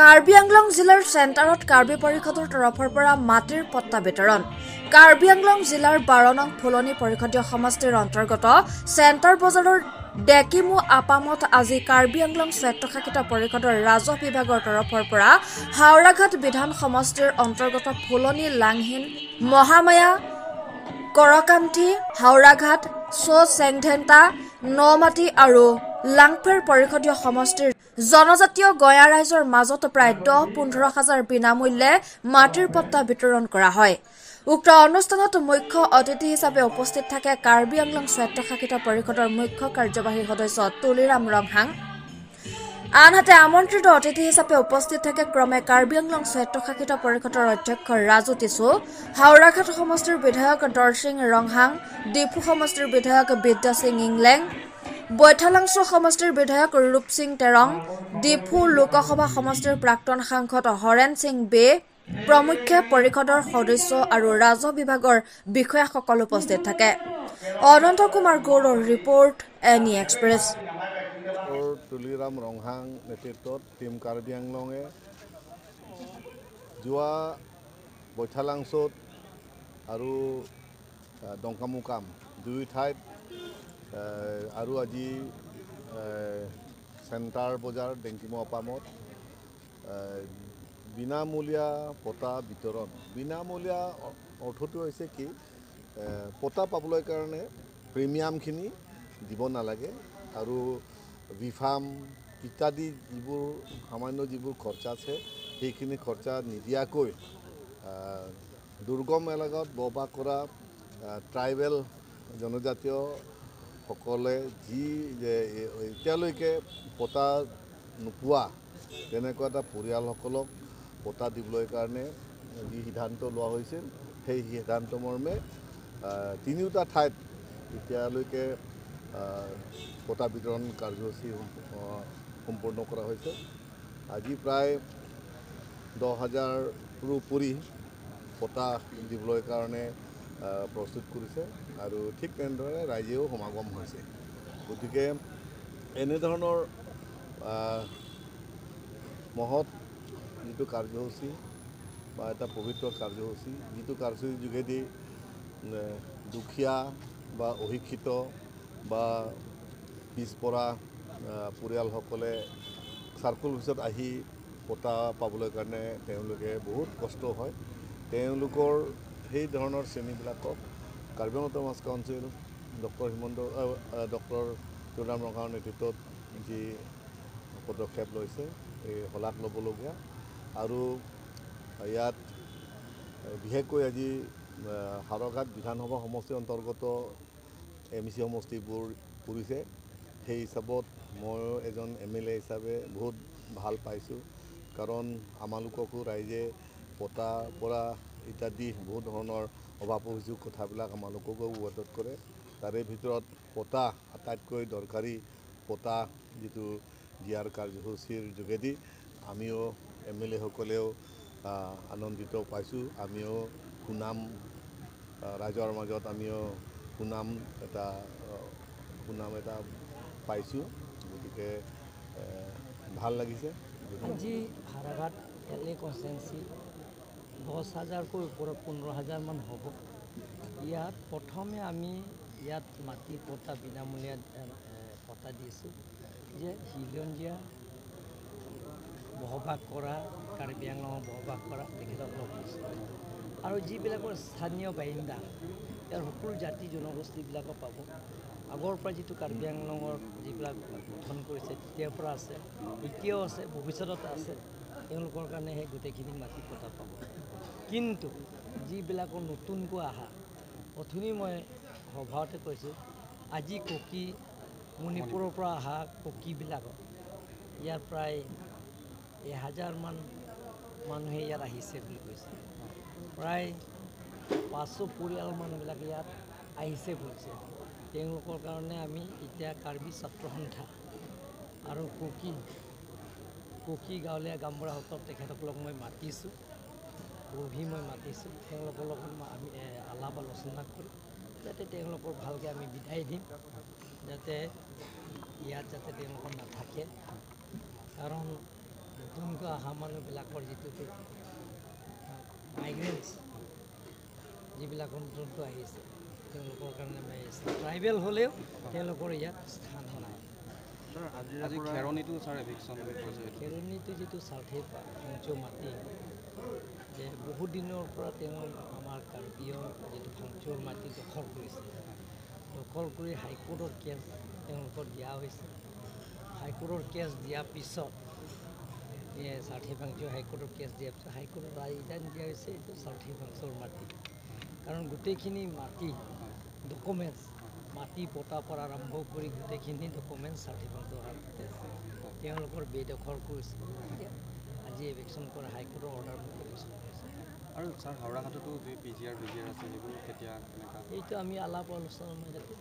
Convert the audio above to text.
কাৰ্বি আংলং জিলাৰ চেণ্টাৰত কাৰ্বি পৰিষদৰ তৰফৰ পৰা মাটিৰ পট্টা বিতৰণ। কাৰ্বি আংলং জিলাৰ 12 নং ফুলনি পৰিষদীয় সমষ্টিৰ অন্তৰ্গত চেণ্টাৰ বজাৰৰ ডেকিমু আপামত আজি কাৰ্বি আংলং স্বায়ত্তশাসিত পৰিষদৰ ৰাজহ বিভাগৰ তৰফৰ পৰা হাওৰাঘাট বিধান সমষ্টিৰ অন্তৰ্গত ফুলনি লাংহিন মহামায়া কৰকান্থি হাওৰাঘাট চেংধেন্তা নমাটি আৰু লাংফেৰ পৰিষদীয় সমষ্টিৰ জনজাতীয় গঞা ৰাইজৰ মাজত প্ৰায় 10-15 হাজাৰ বিনামূল্যে মাটিৰ পট্টা বিতৰণ কৰা হয়। উক্ত অনুষ্ঠানত মুখ্য অতিথি হিচাপে উপস্থিত থাকে কাৰ্বি আংলং স্বায়ত্তশাসিত পৰিষদৰ মুখ্য কাৰ্যবাহী সদস্য তুলিৰাম ৰংহাং। আনহাতে আমন্ত্ৰিত অতিথি হিচাপে উপস্থিত থাকে ক্ৰমে কাৰ্বি আংলং স্বায়ত্তশাসিত পৰিষদৰ অধ্যক্ষ ৰাজু টিছু, হাওৰাঘাট সমষ্টিৰ বিধায়ক দৰসিং ৰংহাং, ডিফু সমষ্টিৰ বিধায়ক বিদ্যা সিং ইংলেং, বৈঠালাংছু সমষ্টিৰ বিধায়ক ৰূপ সিং তেৰং, ডিফু লোকসভা সমষ্টিৰ প্ৰাক্তন সাংসদ হৰেণ সিং বে প্ৰমুখ্যে পৰিষদৰ সদস্য আৰু ৰাজহ বিভাগৰ বিষয়াসকল উপস্থিত থাকে। অনন্ত কুমাৰ গৌড়ৰ ৰিপৰ্ট এনি এক্সপ্ৰেছ। তুলিৰাম ৰংহাং নেতৃত্বত টিম কাৰ্বি আংলঙে যোৱা বৈঠালাংছুত আৰু ডংকামুকাম দুই ঠাইত আৰু আজি চেণ্টাৰ বজাৰ ডেংকিমু আপামত বিনামূলীয়া পট্টা বিতৰণ। বিনামূলীয়া অৰ্থটো হৈছে কি, পট্টা পাবলৈ কাৰণে প্ৰিমিয়ামখিনি দিব নালাগে আৰু বিফাৰ্ম ইত্যাদি যিবোৰ সামান্য যিবোৰ খৰচা আছে সেইখিনি খৰচা নিদিয়াকৈ দুৰ্গম এলেকাত বসবাস কৰা ট্ৰাইবেল জনজাতীয়সকলে যি এতিয়ালৈকে পট্টা নোপোৱা তেনেকুৱা এটা পৰিয়ালসকলক পট্টা দিবলৈ কাৰণে যি সিদ্ধান্ত লোৱা হৈছিল সেই সিদ্ধান্ত মৰ্মে তিনিওটা ঠাইত এতিয়ালৈকে পট্টা বিতৰণ কাৰ্যসূচী সম্পূৰ্ণ কৰা হৈছে। আজি প্ৰায় 10,000ৰো উপৰি পট্টা দিবলৈ কাৰণে প্ৰস্তুত কৰিছে আৰু ঠিক তেনেদৰে ৰাইজেও সমাগম হৈছে। গতিকে এনেধৰণৰ মহৎ যিটো কাৰ্যসূচী বা এটা পবিত্ৰ কাৰ্যসূচী, যিটো কাৰ্যসূচীৰ যোগেদি দুখীয়া বা অশিক্ষিত বা পিছপৰা পৰিয়ালসকলে চাৰ্কুল অফিচত আহি পট্টা পাবলৈ কাৰণে তেওঁলোকে বহুত কষ্ট হয়। তেওঁলোকৰ সেই ধৰণৰ শ্ৰেণীবিলাকক Karbi Anglong autonomous council doctor Tuliram ৰংহাঙৰ নেতৃত্বত যি পদক্ষেপ লৈছে এই শলাগ ল'বলগীয়া। আৰু ইয়াত বিশেষকৈ আজি হাওৰাঘাট বিধানসভা সমষ্টিৰ অন্তৰ্গত MEC সমষ্টিবোৰ পৰিছে। সেই হিচাপত ময়ো এজন MLA হিচাপে বহুত ভাল পাইছোঁ, কাৰণ আমালোককো ৰাইজে পট্টাৰ পৰা ইত্যাদি বহুত ধৰণৰ অভাৱ অভিযোগ কথাবিলাক আমালোককো অৱগত কৰে। তাৰে ভিতৰত পট্টা আটাইতকৈ দৰকাৰী। পট্টা যিটো দিয়াৰ কাৰ্যসূচীৰ যোগেদি আমিও MLA সকলেও আনন্দিত পাইছোঁ। আমিও সুনাম ৰাইজৰ মাজত আমিও সুনাম এটা পাইছোঁ। গতিকে ভাল লাগিছে। আজি হাওৰাঘাট LA কনষ্টিটুৱেঞ্চি 10,000কৈ ওপৰত 15,000 মান হ'ব। ইয়াত প্ৰথমে আমি ইয়াত মাটিৰ পট্টা বিনামূলীয়া পট্টা দিছোঁ যে খিলঞ্জীয়া বসবাস কৰা কাৰ্বি আংলঙত বসবাস কৰা তেখেতসকলক দিছোঁ আৰু যিবিলাকৰ স্থানীয় বাসিন্দা ইয়াৰ সকলো জাতি জনগোষ্ঠীবিলাকক পাব। আগৰ পৰা যিটো কাৰ্বি আংলঙৰ যিবিলাক গঠন কৰিছে তেতিয়াৰ পৰা আছে, এতিয়াও আছে, ভৱিষ্যতত আছে, তেওঁলোকৰ কাৰণে সেই গোটেইখিনি মাটি পট্টা পাব। কিন্তু যিবিলাকৰ নতুনকৈ অহা, অথনি মই সভাতে কৈছোঁ, আজি কুকি মণিপুৰৰ পৰা অহা কুকিবিলাকক ইয়াত প্ৰায় 1000 মান মানুহে ইয়াত আহিছে বুলি কৈছে। প্ৰায় 500 পৰিয়াল মানুহবিলাকে ইয়াত আহিছে কৈছে। তেওঁলোকৰ কাৰণে আমি এতিয়া কাৰ্বি ছাত্ৰ সন্থা আৰু কুকি গাঁৱলীয়া গামবুঢ়াসকল তেখেতসকলক মই মাতিছোঁ, মই মাতিছোঁ। তেওঁলোকৰ লগত আমি আলাপ আলোচনা কৰি যাতে তেওঁলোকক ভালকৈ আমি বিদায় দিম, যাতে ইয়াত যাতে তেওঁলোকৰ নাথাকে। কাৰণ নতুনকৈ অহা মানুহবিলাকৰ যিটো মাইগ্ৰেণ্টছ যিবিলাক নতুনকৈ আহিছে তেওঁলোকৰ কাৰণে ট্ৰাইবেল হ'লেও তেওঁলোকৰ ইয়াত স্থান নাই। খেৰণিটো যিটো চাৰ্থে ফাংচু মাটি যে বহুত দিনৰ পৰা তেওঁ আমাৰ কাৰ্বিৰ যিটো ফাংচুৰ মাটি দখল কৰিছে, দখল কৰি হাইকোৰ্টৰ কেছ তেওঁলোকক দিয়া হৈছে। হাইকোৰ্টৰ কেছ দিয়াৰ পিছত চাৰ্থে ফাংচু হাইকোৰ্টৰ কেছ দিয়াৰ পিছত হাইকোৰ্টৰ ৰায়দান দিয়া হৈছে এইটো চাৰ্থে ফাংচুৰ মাটি। কাৰণ গোটেইখিনি মাটি ডকুমেণ্টছ মাটি পতাৰ পৰা আৰম্ভ কৰি গোটেইখিনি ডকুমেণ্টছ চাৰ্থে ফাংচুৰ হাততে আছে। তেওঁলোকৰ বেদখল কৰিছে। আজি ইলেকশ্যন কৰা হাইকোৰ্টৰ অৰ্ডাৰ মতে ইলেকশ্যন কৰিছে। আৰু ছাৰ হাওৰাঘাটতো PGR আছে সেইবোৰ কেতিয়া এইটো আমি আলাপ আলোচনাৰ মাজতে